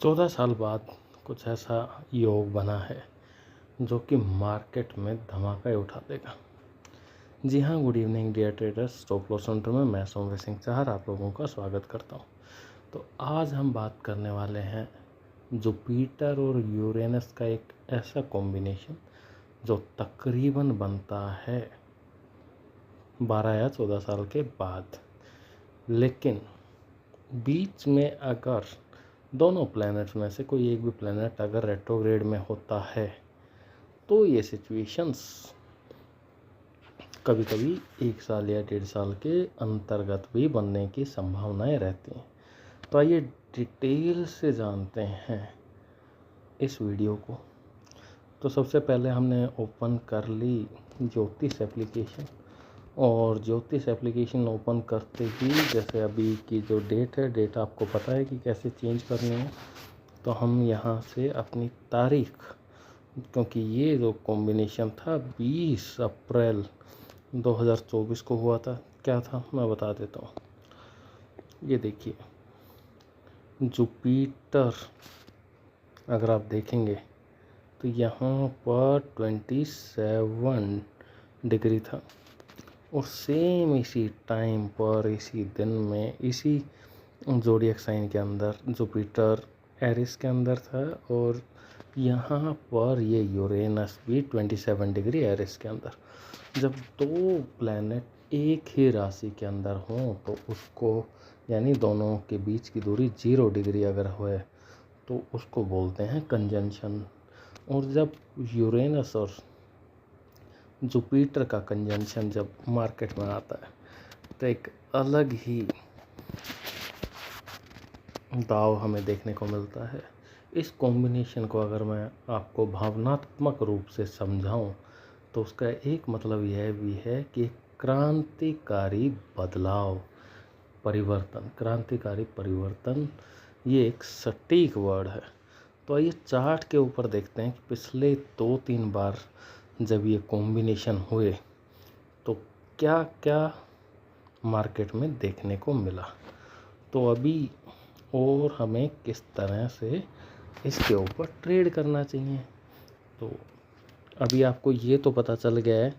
14 साल बाद कुछ ऐसा योग बना है जो कि मार्केट में धमाका ही उठा देगा। जी हाँ, good evening dear traders. Stop loss centre में मैं सौम्य सिंह चाहर आप लोगों का स्वागत करता हूँ। तो आज हम बात करने वाले हैं जुपिटर और यूरेनस का एक ऐसा कॉम्बिनेशन जो तकरीबन बनता है 12 या 14 साल के बाद। लेकिन बीच में अगर दोनों प्लैनेट्स में से कोई एक भी प्लैनेट अगर रेट्रोग्रेड में होता है तो ये सिचुएशंस कभी कभी 1 साल या 1.5 साल के अंतर्गत भी बनने की संभावनाएं रहती हैं। तो आइए डिटेल से जानते हैं इस वीडियो को। तो सबसे पहले हमने ओपन कर ली ज्योतिष एप्लीकेशन, और ज्योतिष एप्लीकेशन ओपन करते ही जैसे अभी की जो डेट है, डेट आपको पता है कि कैसे चेंज करनी है। तो हम यहाँ से अपनी तारीख, क्योंकि ये जो कॉम्बिनेशन था 20 अप्रैल 2024 को हुआ था, क्या था मैं बता देता हूँ। ये देखिए, जुपिटर अगर आप देखेंगे तो यहाँ पर 27 डिग्री था, और सेम इसी टाइम पर इसी दिन में इसी ज़ोडिएक साइन के अंदर जुपिटर एरिस के अंदर था, और यहाँ पर ये यूरेनस भी 27 डिग्री एरिस के अंदर। जब दो प्लैनेट एक ही राशि के अंदर हों तो उसको, यानी दोनों के बीच की दूरी 0 डिग्री अगर होए तो उसको बोलते हैं कंजंक्शन। और जब यूरेनस और जुपिटर का कंजंक्शन जब मार्केट में आता है तो एक अलग ही दाव हमें देखने को मिलता है। इस कॉम्बिनेशन को अगर मैं आपको भावनात्मक रूप से समझाऊं तो उसका एक मतलब यह भी है कि क्रांतिकारी बदलाव, परिवर्तन, क्रांतिकारी परिवर्तन, ये एक सटीक वर्ड है। तो आइए चार्ट के ऊपर देखते हैं कि पिछले 2-3 बार जब ये कॉम्बिनेशन हुए तो क्या क्या मार्केट में देखने को मिला। तो अभी और हमें किस तरह से इसके ऊपर ट्रेड करना चाहिए। तो अभी आपको ये तो पता चल गया है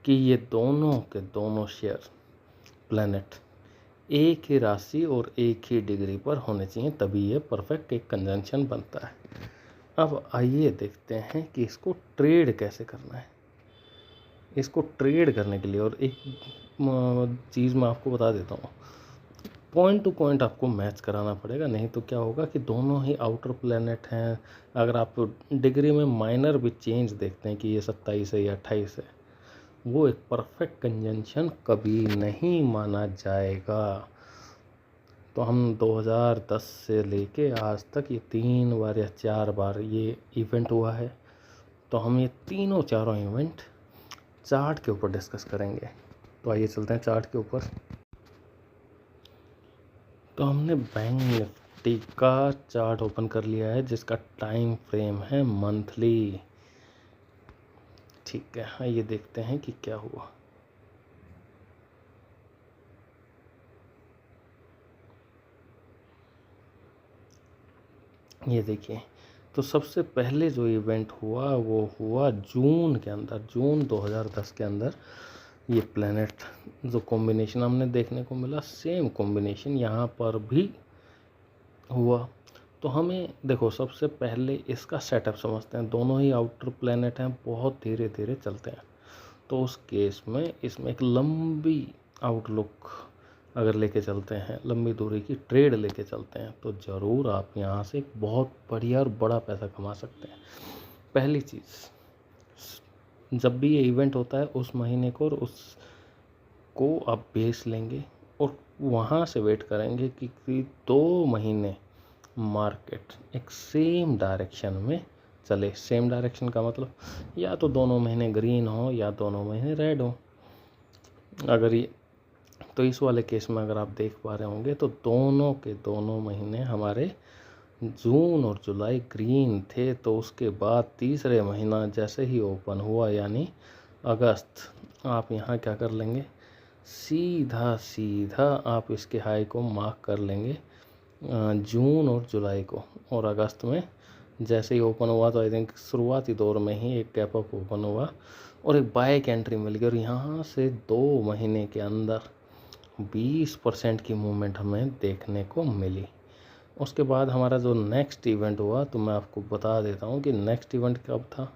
कि ये दोनों के दोनों शेयर प्लैनेट एक ही राशि और एक ही डिग्री पर होने चाहिए, तभी ये परफेक्ट एक कंजंक्शन बनता है। अब आइए देखते हैं कि इसको ट्रेड कैसे करना है। इसको ट्रेड करने के लिए और एक चीज़ मैं आपको बता देता हूँ, पॉइंट टू पॉइंट आपको मैच कराना पड़ेगा, नहीं तो क्या होगा कि दोनों ही आउटर प्लैनेट हैं। अगर आप डिग्री में माइनर भी चेंज देखते हैं कि ये 27 है या 28 है, वो एक परफेक्ट कंजंक्शन कभी नहीं माना जाएगा। तो हम 2010 से लेके आज तक ये 3 बार या 4 बार ये इवेंट हुआ है। तो हम ये तीनों चारों इवेंट चार्ट के ऊपर डिस्कस करेंगे। तो आइए चलते हैं चार्ट के ऊपर। तो हमने बैंक निफ्टी का चार्ट ओपन कर लिया है जिसका टाइम फ्रेम है मंथली। ठीक है, आइए देखते हैं कि क्या हुआ। ये देखिए, तो सबसे पहले जो इवेंट हुआ वो हुआ जून के अंदर, जून 2010 के अंदर। ये प्लैनेट जो कॉम्बिनेशन हमने देखने को मिला, सेम कॉम्बिनेशन यहाँ पर भी हुआ। तो हमें देखो, सबसे पहले इसका सेटअप समझते हैं। दोनों ही आउटर प्लैनेट हैं, बहुत धीरे धीरे चलते हैं। तो उस केस में इसमें एक लंबी आउटलुक अगर लेके चलते हैं, लंबी दूरी की ट्रेड लेके चलते हैं, तो ज़रूर आप यहाँ से एक बहुत बढ़िया और बड़ा पैसा कमा सकते हैं। पहली चीज़, जब भी ये इवेंट होता है उस महीने को और उसको आप बेस लेंगे और वहाँ से वेट करेंगे कि 2 महीने मार्केट एक सेम डायरेक्शन में चले। सेम डायरेक्शन का मतलब या तो दोनों महीने ग्रीन हो या दोनों महीने रेड हो। अगर ये, तो इस वाले केस में अगर आप देख पा रहे होंगे तो दोनों के दोनों महीने हमारे जून और जुलाई ग्रीन थे। तो उसके बाद तीसरे महीना जैसे ही ओपन हुआ यानी अगस्त, आप यहाँ क्या कर लेंगे, सीधा सीधा आप इसके हाई को मार्क कर लेंगे जून और जुलाई को, और अगस्त में जैसे ही ओपन हुआ तो आई थिंक शुरुआती दौर में ही एक गैप अप ओपन हुआ और एक बाय की एंट्री मिल गई और यहाँ से 2 महीने के अंदर 20% की मूवमेंट हमें देखने को मिली। उसके बाद हमारा जो नेक्स्ट इवेंट हुआ तो मैं आपको बता देता हूँ कि नेक्स्ट इवेंट कब था,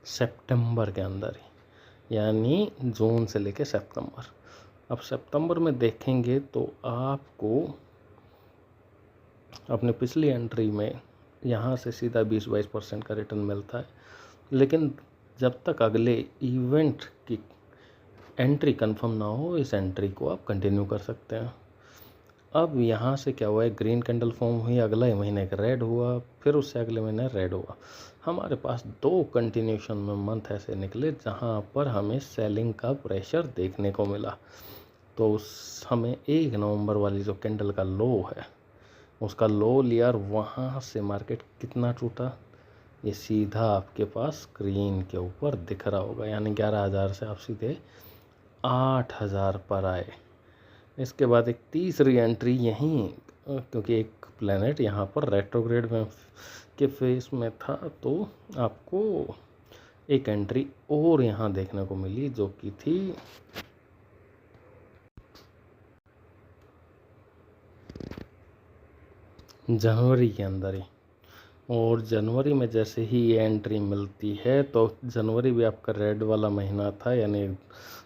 सितंबर के अंदर ही, यानी जून से लेके सितंबर। अब सितंबर में देखेंगे तो आपको अपने पिछली एंट्री में यहाँ से सीधा 20-22% का रिटर्न मिलता है, लेकिन जब तक अगले इवेंट की एंट्री कंफर्म ना हो इस एंट्री को आप कंटिन्यू कर सकते हैं। अब यहाँ से क्या हुआ है, ग्रीन कैंडल फॉर्म हुई, अगला ही महीने एक रेड हुआ, फिर उससे अगले महीने रेड हुआ। हमारे पास 2 कंटिन्यूशन में मंथ ऐसे निकले जहाँ पर हमें सेलिंग का प्रेशर देखने को मिला। तो हमें 1 नवंबर वाली जो कैंडल का लो है उसका लो लिया और वहाँ से मार्केट कितना टूटा, ये सीधा आपके पास स्क्रीन के ऊपर दिख रहा होगा, यानी 11,000 से आप सीधे 8,000 पर आए। इसके बाद एक तीसरी एंट्री यहीं, क्योंकि एक प्लैनेट यहाँ पर रेट्रोग्रेड में के फेस में था तो आपको एक एंट्री और यहाँ देखने को मिली जो कि थी जनवरी के अंदर ही। और जनवरी में जैसे ही ये एंट्री मिलती है तो जनवरी भी आपका रेड वाला महीना था, यानी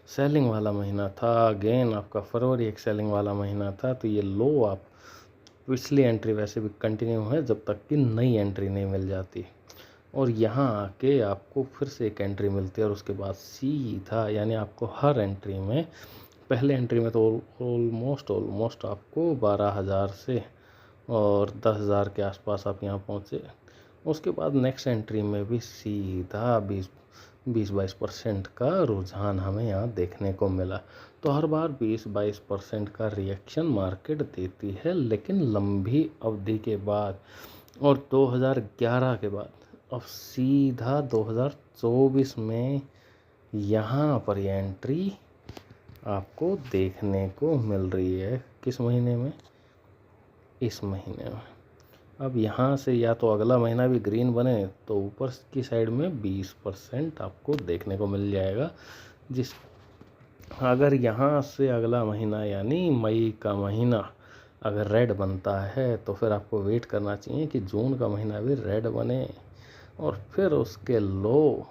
सेलिंग वाला महीना था। अगेन आपका फरवरी एक सेलिंग वाला महीना था। तो ये लो आप पिछली एंट्री वैसे भी कंटिन्यू है जब तक कि नई एंट्री नहीं मिल जाती, और यहाँ आके आपको फिर से एक एंट्री मिलती है और उसके बाद सीधा, यानी आपको हर एंट्री में, पहले एंट्री में तो ऑलमोस्ट आपको 12,000 से और 10,000 के आसपास आप यहाँ पहुँचे। उसके बाद नेक्स्ट एंट्री में भी सीधा 20-22% का रुझान हमें यहाँ देखने को मिला। तो हर बार 20-22% का रिएक्शन मार्केट देती है, लेकिन लंबी अवधि के बाद, और 2011 के बाद अब सीधा 2024 में यहाँ पर ये एंट्री आपको देखने को मिल रही है। किस महीने में? इस महीने में। अब यहाँ से या तो अगला महीना भी ग्रीन बने तो ऊपर की साइड में 20% आपको देखने को मिल जाएगा। अगर यहाँ से अगला महीना यानी मई का महीना अगर रेड बनता है तो फिर आपको वेट करना चाहिए कि जून का महीना भी रेड बने, और फिर उसके लो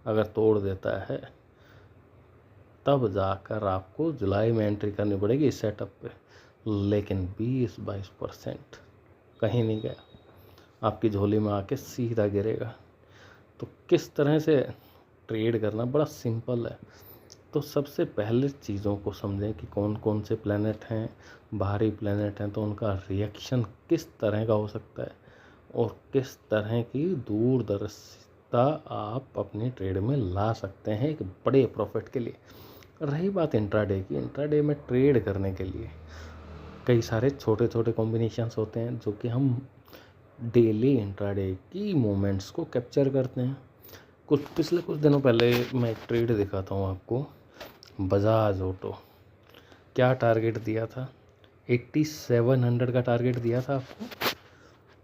अगर तोड़ देता है तब जाकर आपको जुलाई में एंट्री करनी पड़ेगी इस सेटअप पे। लेकिन 20-22% कहीं नहीं गया, आपकी झोली में आके सीधा गिरेगा। तो किस तरह से ट्रेड करना बड़ा सिंपल है। तो सबसे पहले चीज़ों को समझें कि कौन कौन से प्लैनेट हैं, बाहरी प्लैनेट हैं तो उनका रिएक्शन किस तरह का हो सकता है और किस तरह की दूरदर्शिता आप अपने ट्रेड में ला सकते हैं एक बड़े प्रॉफिट के लिए। रही बात इंट्राडे की, इंट्राडे में ट्रेड करने के लिए कई सारे छोटे छोटे कॉम्बिनेशंस होते हैं जो कि हम डेली इंट्राडे की मूवमेंट्स को कैप्चर करते हैं। पिछले कुछ दिनों पहले मैं एक ट्रेड दिखाता हूँ आपको। बजाज ऑटो क्या टारगेट दिया था, 8700 का टारगेट दिया था आपको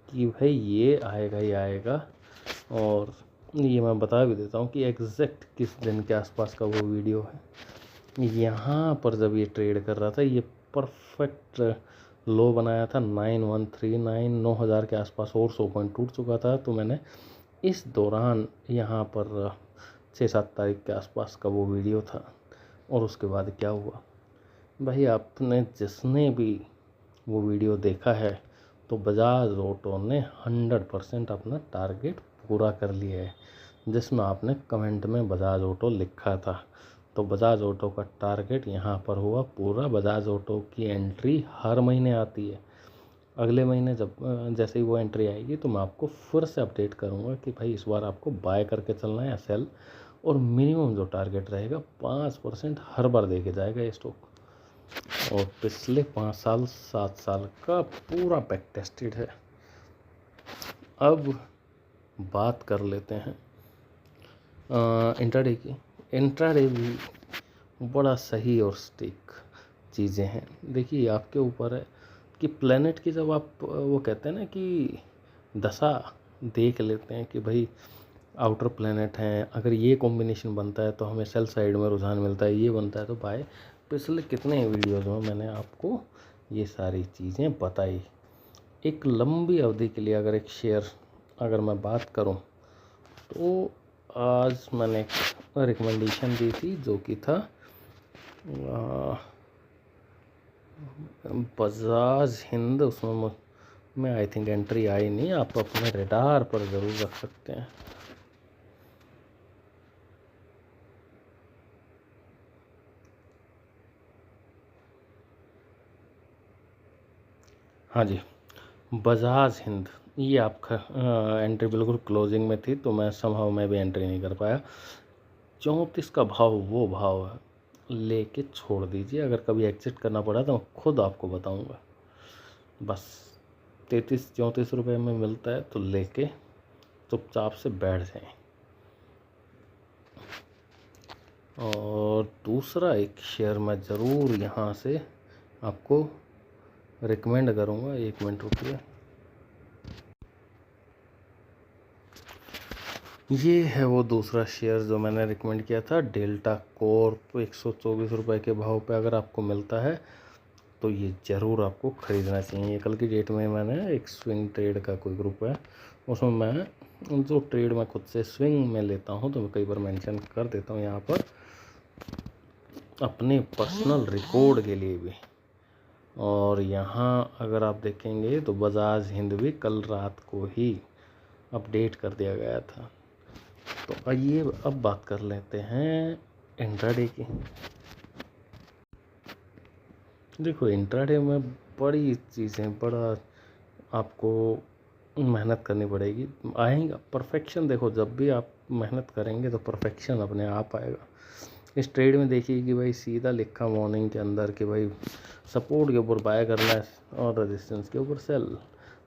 कि भाई ये आएगा ही आएगा। और ये मैं बता भी देता हूँ कि एग्जैक्ट किस दिन के आसपास का वो वीडियो है। यहाँ पर जब ये ट्रेड कर रहा था ये परफेक्ट लो बनाया था 9139, 9000 के आसपास और 100 पॉइंट टूट चुका था। तो मैंने इस दौरान यहाँ पर 6-7 तारीख के आसपास का वो वीडियो था। और उसके बाद क्या हुआ भाई, आपने जिसने भी वो वीडियो देखा है तो बजाज ऑटो ने 100% अपना टारगेट पूरा कर लिया है, जिसमें आपने कमेंट में बजाज ऑटो लिखा था। तो बजाज ऑटो का टारगेट यहाँ पर हुआ पूरा। बजाज ऑटो की एंट्री हर महीने आती है। अगले महीने जब जैसे ही वो एंट्री आएगी तो मैं आपको फिर से अपडेट करूँगा कि भाई इस बार आपको बाय करके चलना है या सेल। और मिनिमम जो टारगेट रहेगा 5% हर बार देके जाएगा ये स्टॉक। और पिछले 5 साल 7 साल का पूरा बैक टेस्टेड है। अब बात कर लेते हैं इंट्राडे की। इंट्राडे भी बड़ा सही और स्टिक चीज़ें हैं। देखिए आपके ऊपर है कि प्लेनेट की जब आप वो कहते हैं ना कि दशा देख लेते हैं कि भाई आउटर प्लेनेट हैं, अगर ये कॉम्बिनेशन बनता है तो हमें सेल साइड में रुझान मिलता है, ये बनता है, तो भाई पिछले कितने वीडियोज़ में मैंने आपको ये सारी चीज़ें बताई। एक लंबी अवधि के लिए अगर एक शेयर अगर मैं बात करूं तो आज मैंने एक रिकमेंडेशन दी थी जो कि था बजाज हिंद, उसमें मैं आई थिंक एंट्री आई नहीं, आप अपने रडार पर ज़रूर रख सकते हैं। हाँ जी, बजाज हिंद, ये आपका एंट्री बिल्कुल क्लोजिंग में थी तो मैं समहाउ मैं भी एंट्री नहीं कर पाया। 34 का भाव वो भाव है, लेके छोड़ दीजिए, अगर कभी एग्जिट करना पड़ा तो मैं खुद आपको बताऊंगा। बस 33-34 रुपये में मिलता है तो लेके चुपचाप से बैठ जाएं। और दूसरा एक शेयर मैं ज़रूर यहाँ से आपको रिकमेंड करूँगा, 1 मिनट रुकिए। ये है वो दूसरा शेयर जो मैंने रिकमेंड किया था, डेल्टा कॉर्प। 124 रुपये के भाव पे अगर आपको मिलता है तो ये ज़रूर आपको ख़रीदना चाहिए। कल की डेट में मैंने एक स्विंग ट्रेड का कोई ग्रुप है, उसमें मैं जो ट्रेड मैं खुद से स्विंग में लेता हूँ तो मैं कई बार मेंशन कर देता हूँ यहाँ पर अपने पर्सनल रिकॉर्ड के लिए भी। और यहाँ अगर आप देखेंगे तो बजाज हिंद भी कल रात को ही अपडेट कर दिया गया था। तो आइए अब बात कर लेते हैं इंट्राडे की। देखो इंट्राडे में बड़ी चीज़ें, बड़ा आपको मेहनत करनी पड़ेगी, आएगा परफेक्शन। देखो जब भी आप मेहनत करेंगे तो परफेक्शन अपने आप आएगा। इस ट्रेड में देखिए कि भाई सीधा लिखा मॉर्निंग के अंदर कि भाई सपोर्ट के ऊपर बाय करना है और रेजिस्टेंस के ऊपर सेल।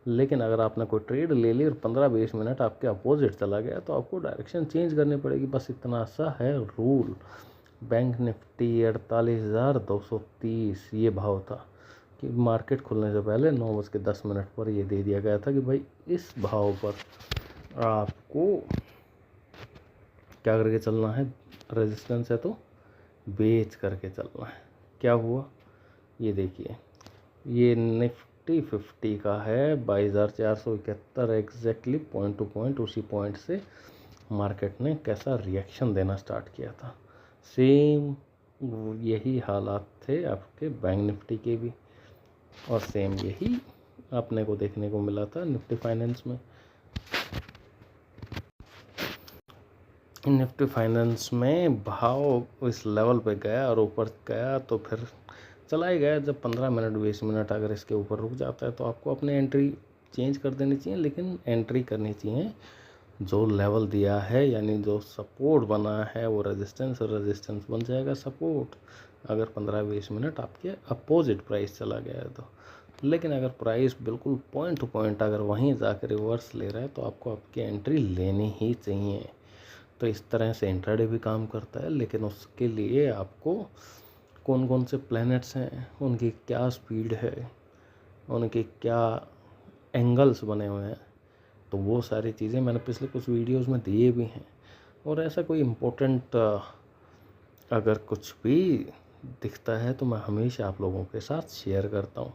लेकिन अगर आपने कोई ट्रेड ले ली और 15-20 मिनट आपके अपोजिट चला गया तो आपको डायरेक्शन चेंज करनी पड़ेगी। बस इतना सा है रूल। बैंक निफ्टी 48,230 ये भाव था कि मार्केट खुलने से पहले 9:10 पर ये दे दिया गया था कि भाई इस भाव पर आपको क्या करके चलना है, रेजिस्टेंस है तो बेच करके चलना है। क्या हुआ ये देखिए, ये निफ्टी 50 का है 22,471 एग्जैक्टली पॉइंट टू पॉइंट। उसी पॉइंट से मार्केट ने कैसा रिएक्शन देना स्टार्ट किया था। सेम यही हालात थे आपके बैंक निफ्टी के भी, और सेम यही अपने को देखने को मिला था निफ्टी फाइनेंस में। निफ्टी फाइनेंस में भाव इस लेवल पे गया और ऊपर गया तो फिर चला ही गया। जब 15 मिनट 20 मिनट अगर इसके ऊपर रुक जाता है तो आपको अपनी एंट्री चेंज कर देनी चाहिए, लेकिन एंट्री करनी चाहिए जो लेवल दिया है, यानी जो सपोर्ट बना है वो रेजिस्टेंस, और रेजिस्टेंस बन जाएगा सपोर्ट अगर 15-20 मिनट आपके अपोजिट प्राइस चला गया है तो। लेकिन अगर प्राइस बिल्कुल पॉइंट टू पॉइंट अगर वहीं जाकर रिवर्स ले रहा है तो आपको आपकी एंट्री लेनी ही चाहिए। तो इस तरह से इंट्राडे भी काम करता है, लेकिन उसके लिए आपको कौन कौन से प्लैनेट्स हैं, उनकी क्या स्पीड है, उनके क्या एंगल्स बने हुए हैं, तो वो सारी चीज़ें मैंने पिछले कुछ वीडियोस में दिए भी हैं। और ऐसा कोई इम्पोर्टेंट अगर कुछ भी दिखता है तो मैं हमेशा आप लोगों के साथ शेयर करता हूँ।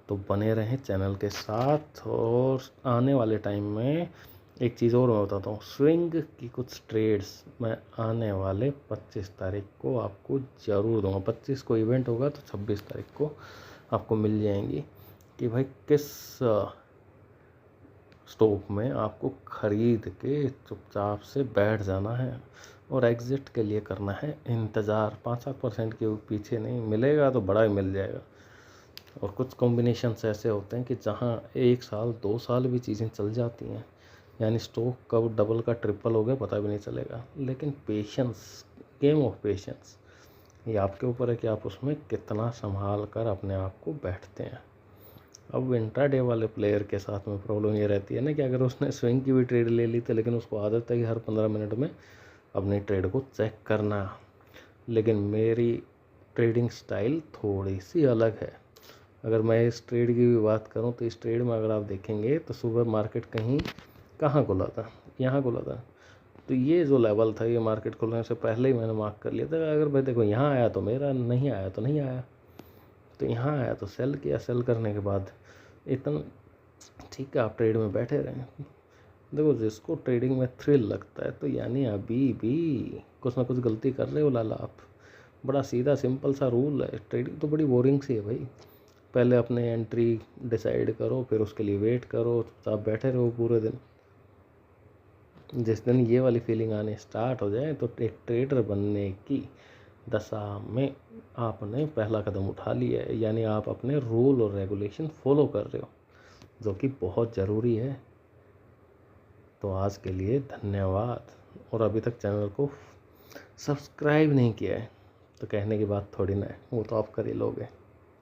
तो बने रहें चैनल के साथ। और आने वाले टाइम में एक चीज़ और मैं बताता हूँ, स्विंग की कुछ ट्रेड्स मैं आने वाले 25 तारीख को आपको ज़रूर दूंगा। 25 को इवेंट होगा तो 26 तारीख को आपको मिल जाएंगी कि भाई किस स्टॉक में आपको ख़रीद के चुपचाप से बैठ जाना है और एग्ज़िट के लिए करना है इंतज़ार। 5-7% के पीछे नहीं, मिलेगा तो बड़ा ही मिल जाएगा। और कुछ कॉम्बिनेशंस ऐसे होते हैं कि जहाँ 1 साल 2 साल भी चीज़ें चल जाती हैं, यानी स्टॉक कब डबल का ट्रिपल हो गया पता भी नहीं चलेगा। लेकिन पेशेंस, गेम ऑफ पेशेंस, ये आपके ऊपर है कि आप उसमें कितना संभाल कर अपने आप को बैठते हैं। अब इंट्राडे वाले प्लेयर के साथ में प्रॉब्लम ये रहती है ना कि अगर उसने स्विंग की भी ट्रेड ले ली थी, लेकिन उसको आदत है कि हर 15 मिनट में अपनी ट्रेड को चेक करना। लेकिन मेरी ट्रेडिंग स्टाइल थोड़ी सी अलग है। अगर मैं इस ट्रेड की भी बात करूं तो इस ट्रेड में अगर आप देखेंगे तो सुबह मार्केट कहीं कहाँ खुला था, यहाँ खुला था। तो ये जो लेवल था ये मार्केट खुलने से पहले ही मैंने मार्क कर लिया था। अगर भाई देखो यहाँ आया तो मेरा, नहीं आया तो नहीं आया, तो यहाँ आया तो सेल किया, सेल करने के बाद इतना ठीक है आप ट्रेड में बैठे रहें। देखो जिसको ट्रेडिंग में थ्रिल लगता है तो यानी अभी भी कुछ ना कुछ गलती कर रहे हो लाला आप। बड़ा सीधा सिंपल सा रूल है, ट्रेडिंग तो बड़ी बोरिंग सी है भाई। पहले अपने एंट्री डिसाइड करो, फिर उसके लिए वेट करो, चुपचाप बैठे रहो पूरे दिन। जिस दिन ये वाली फीलिंग आने स्टार्ट हो जाए तो एक ट्रेडर बनने की दशा में आपने पहला कदम उठा लिया है, यानी आप अपने रूल और रेगुलेशन फॉलो कर रहे हो, जो कि बहुत ज़रूरी है। तो आज के लिए धन्यवाद। और अभी तक चैनल को सब्सक्राइब नहीं किया है तो कहने की बात थोड़ी ना है, वो तो आप कर ही लोगे।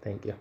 Thank you.